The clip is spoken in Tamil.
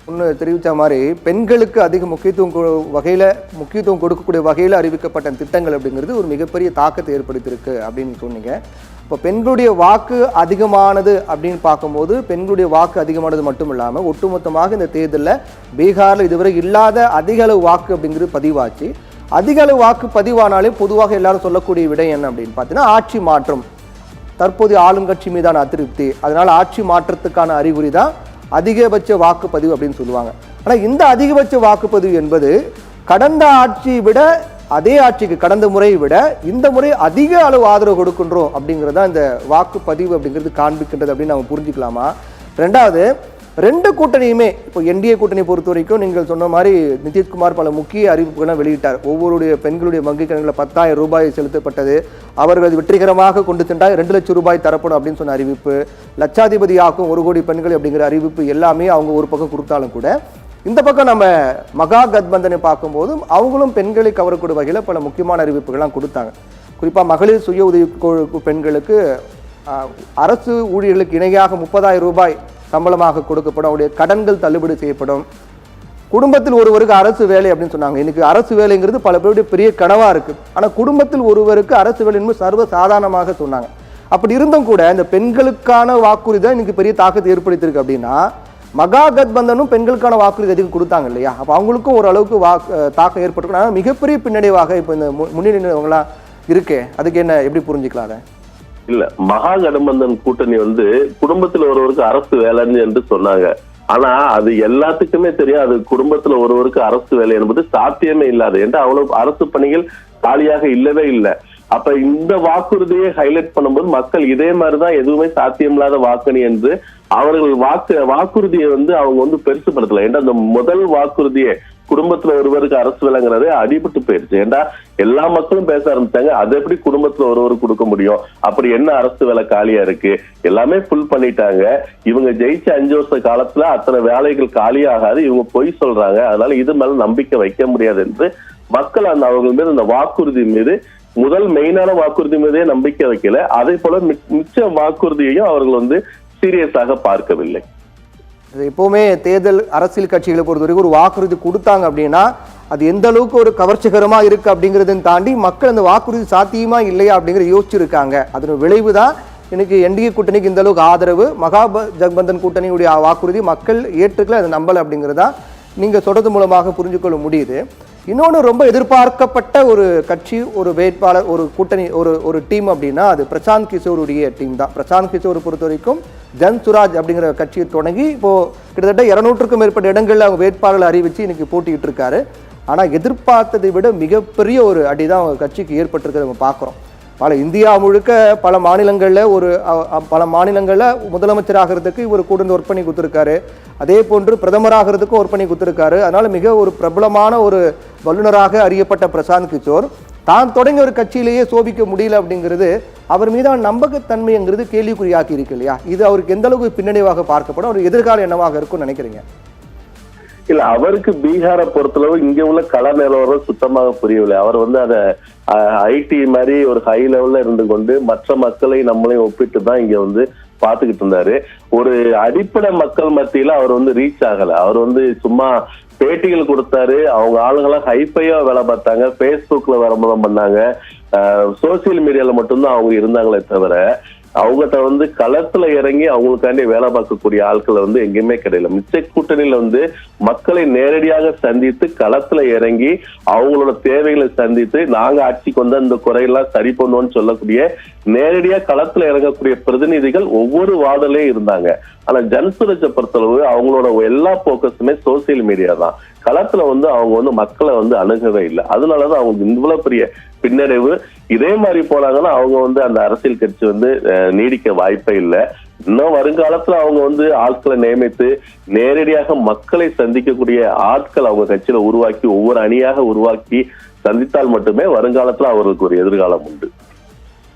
ஒன்று தெரிவித்த மாதிரி பெண்களுக்கு அதிக முக்கியத்துவம் கொடுக்கக்கூடிய வகையில் அறிவிக்கப்பட்ட திட்டங்கள் அப்படிங்கிறது ஒரு மிகப்பெரிய தாக்கத்தை ஏற்படுத்தியிருக்கு அப்படின்னு சொன்னீங்க. இப்போ பெண்களுடைய வாக்கு அதிகமானது அப்படின்னு பார்க்கும்போது பெண்களுடைய வாக்கு அதிகமானது மட்டும் இல்லாமல் ஒட்டுமொத்தமாக இந்த தேர்தலில் பீகாரில் இதுவரை இல்லாத அதிக அளவு வாக்கு அப்படிங்கிறது பதிவாச்சு. அதிக அளவு வாக்கு பதிவானாலே பொதுவாக எல்லாரும் சொல்லக்கூடிய விடை என்ன அப்படின்னு பார்த்தீங்கன்னா ஆட்சி மாற்றம், தற்போதைய ஆளுங்கட்சி மீதான அதிருப்தி, அதனால் ஆட்சி மாற்றத்துக்கான அறிகுறி தான் அதிகபட்ச வாக்குப்பதிவு அப்படின்னு சொல்லுவாங்க. ஆனால் இந்த அதிகபட்ச வாக்குப்பதிவு என்பது கடந்த ஆட்சியை விட அதே ஆட்சிக்கு கடந்த முறையை விட இந்த முறை அதிக அளவு ஆதரவு கொடுக்கின்றோம் அப்படிங்கிறதா இந்த வாக்குப்பதிவு அப்படிங்கிறது காண்பிக்கின்றது அப்படின்னு நம்ம புரிஞ்சுக்கலாமா? ரெண்டாவது, ரெண்டு கூட்டணியுமே இப்போ என்டிஏ கூட்டணி பொறுத்த வரைக்கும் நீங்கள் சொன்ன மாதிரி நிதிஷ்குமார் பல முக்கிய அறிவிப்புகளை வெளியிட்டார். ஒவ்வொருடைய பெண்களுடைய வங்கி கணக்கில் 10,000 ரூபாய் செலுத்தப்பட்டது, அவர்கள் வெற்றிகரமாக கொண்டு சென்றால் 2 லட்சம் ரூபாய் தரப்படும் அப்படின்னு சொன்ன அறிவிப்பு, லட்சாதிபதி ஆக்கும் 1 கோடி பெண்கள் அப்படிங்கிற அறிவிப்பு எல்லாமே அவங்க ஒரு பக்கம் கொடுத்தாலும் கூட இந்த பக்கம் நம்ம மகா கத்பந்தனை பார்க்கும்போது அவங்களும் பெண்களை கவரக்கூடிய வகையில் பல முக்கியமான அறிவிப்புகள்லாம் கொடுத்தாங்க. குறிப்பாக மகளிர் சுய உதவி பெண்களுக்கு அரசு ஊழியர்களுக்கு இணையாக 30,000 ரூபாய் சம்பளமாக கொடுக்கப்படும், அவருடைய கடன்கள் தள்ளுபடி செய்யப்படும், குடும்பத்தில் ஒருவருக்கு அரசு வேலை அப்படின்னு சொன்னாங்க. இன்னைக்கு அரசு வேலைங்கிறது பல பேருடைய பெரிய கனவா இருக்கு. ஆனால் குடும்பத்தில் ஒருவருக்கு அரசு வேலை என்பது சர்வ சாதாரணமாக சொன்னாங்க. அப்படி இருந்தும் கூட இந்த பெண்களுக்கான வாக்குறுதி தான் இன்னைக்கு பெரிய தாக்கத்தை ஏற்படுத்தியிருக்கு. அப்படின்னா மகா கத்பந்தனும் பெண்களுக்கான வாக்குறுதி அதிகம் கொடுத்தாங்க இல்லையா? அப்போ அவங்களுக்கும் ஓரளவுக்கு தாக்கம் ஏற்பட்டிருக்கும். ஆனால் மிகப்பெரிய பின்னடைவாக இப்போ இந்த முன்னணிவங்களா இருக்கே, அதுக்கு என்ன எப்படி புரிஞ்சுக்கலாம்? அதை இல்ல, மகா கத்பந்தன் கூட்டணி குடும்பத்துல ஒருவருக்கு அரசு வேலைன்னு என்று சொன்னாங்க. ஆனா அது எல்லாத்துக்குமே தெரியும், அது குடும்பத்துல ஒருவருக்கு அரசு வேலை என்பது சாத்தியமே இல்லாது. என்று அவ்வளவு அரசு பணிகள் காலியாக இல்லவே இல்லை. அப்ப இந்த வாக்குறுதியை ஹைலைட் பண்ணும்போது மக்கள் இதே மாதிரிதான் எதுவுமே சாத்தியமில்லாத வாக்குணி என்று அவர்கள் வாக்குறுதியை அவங்க பெருசுபடுத்தல. ஏன்னா அந்த முதல் வாக்குறுதியை குடும்பத்துல ஒருவருக்கு அரசு வேலைங்கிறது அடிபட்டு போயிருச்சு. ஏண்டா எல்லா மக்களும் பேச ஆரம்பிச்சாங்க, அது எப்படி குடும்பத்துல ஒருவருக்கு கொடுக்க முடியும், அப்படி என்ன அரசு வேலை காலியா இருக்கு, எல்லாமே ஃபுல் பண்ணிட்டாங்க. இவங்க ஜெயிச்ச 5 வருஷ காலத்துல அத்தனை வேலைகள் காலியாகாது, இவங்க பொய் சொல்றாங்க, அதனால இது மேல நம்பிக்கை வைக்க முடியாது என்று மக்கள் அவர்கள் மீது அந்த வாக்குறுதி மீது முதல் மெயினான வாக்குறுதி மீதே நம்பிக்கை வைக்கல. அதே போல மிச்ச வாக்குறுதியையும் அவர்கள் சீரியஸாக பார்க்கவில்லை. எப்பவுமே தேர்தல் அரசியல் கட்சிகளை பொறுத்தவரைக்கும் ஒரு வாக்குறுதி கொடுத்தாங்க அப்படின்னா அது எந்த அளவுக்கு ஒரு கவர்ச்சிகரமா இருக்கு அப்படிங்கறதையும் தாண்டி மக்கள் அந்த வாக்குறுதி சாத்தியமா இல்லையா அப்படிங்கறத யோசிச்சிருக்காங்க. அதோட விளைவு தான் இன்னைக்கு என்டிஏ கூட்டணிக்கு இந்த அளவுக்கு ஆதரவு, மகா கத்பந்தன் கூட்டணியுடைய வாக்குறுதி மக்கள் ஏற்றுக்கல, அதை நம்பல அப்படிங்கிறதா நீங்க சொல்றது மூலமாக புரிஞ்சுக்கொள்ள முடியுது. இன்னொன்று, ரொம்ப எதிர்பார்க்கப்பட்ட ஒரு கட்சி, ஒரு வேட்பாளர், ஒரு கூட்டணி, ஒரு டீம் அப்படின்னா அது பிரசாந்த் கிஷோருடைய டீம் தான். பிரசாந்த் கிஷோரை பொறுத்த வரைக்கும் ஜன் சுராஜ் அப்படிங்கிற கட்சியை தொடங்கி இப்போ கிட்டத்தட்ட 200க்கும் மேற்பட்ட இடங்கள்ல அவங்க வேட்பாளர்களை அறிவிச்சு இன்னைக்கு போட்டிக்கிட்டு இருக்காரு. ஆனால் எதிர்பார்த்ததை விட மிகப்பெரிய ஒரு அடிதான் அவங்க கட்சிக்கு ஏற்பட்டிருக்கிறத நம்ம பார்க்குறோம். இந்தியா முழுக்க பல மாநிலங்களில் முதலமைச்சராகிறதுக்கு இவர் கூட ஒர்க் பண்ணி கொடுத்துருக்காரு, அதே போன்று பிரதமராகிறதுக்கும் ஒர்க் பண்ணி கொடுத்துருக்காரு. அதனால மிக ஒரு பிரபலமான ஒரு வல்லுநராக அறியப்பட்ட பிரசாந்த் கிஷோர் தான் தொடங்கிய ஒரு கட்சியிலேயே சோபிக்க முடியல அப்படிங்கிறது அவர் மீதான நம்பகத்தன்மைங்கிறது கேள்விக்குறியாக்கி இருக்கு இல்லையா? இது அவருக்கு எந்த அளவுக்கு பின்னடைவாக பார்க்கப்படும், ஒரு எதிர்காலம் என்னவாக இருக்கும்னு நினைக்கிறீங்க? இல்ல, அவருக்கு பீகாரை பொறுத்தளவு இங்க உள்ள கள நிலவரம் சுத்தமாக புரியவில்லை. அவர் அதை ஐடி மாதிரி ஒரு ஹை லெவல்ல இருந்து கொண்டு மற்ற மக்களை நம்மளையும் ஒப்பிட்டு தான் இங்க பாத்துக்கிட்டு இருந்தாரு. ஒரு அடிப்படை மக்கள் மத்தியில அவர் ரீச் ஆகல. அவர் சும்மா பேட்டிகள் கொடுத்தாரு, அவங்க ஆளுங்கெல்லாம் ஹைஃபையா வேலை பார்த்தாங்க, பேஸ்புக்ல விளம்பரம் பண்ணாங்க, சோசியல் மீடியால மட்டும்தான் அவங்க இருந்தாங்களே தவிர அவங்ககிட்ட களத்துல இறங்கி அவங்களுக்காண்டி வேலை பார்க்கக்கூடிய ஆட்கள் எங்கேயுமே கிடையாது. மிச்ச கூட்டணியில மக்களை நேரடியாக சந்தித்து களத்துல இறங்கி அவங்களோட தேவைகளை சந்தித்து நாங்க ஆட்சிக்கு இந்த குறையெல்லாம் சரி பண்ணுவோம்னு சொல்லக்கூடிய நேரடியா களத்துல இறங்கக்கூடிய பிரதிநிதிகள் ஒவ்வொரு வார்டிலையும் இருந்தாங்க. ஆனா ஜன்சுரட்சை பொறுத்தளவு அவங்களோட எல்லா போக்கஸுமே சோசியல் மீடியா தான். களத்துல அவங்க மக்களை அணுகவே இல்லை. அதனாலதான் அவங்க இவ்வளவு பெரிய பின்னடைவு. இதே மாதிரி போனாங்கன்னா அவங்க அந்த அரசியல் கட்சி நீடிக்க வாய்ப்பே இல்லை. இன்னும் வருங்காலத்துல அவங்க ஆட்களை நியமித்து நேரடியாக மக்களை சந்திக்கக்கூடிய ஆட்கள் அவங்க கட்சியில உருவாக்கி ஒவ்வொரு அணியாக உருவாக்கி சந்தித்தால் மட்டுமே வருங்காலத்துல அவர்களுக்கு ஒரு எதிர்காலம் உண்டு.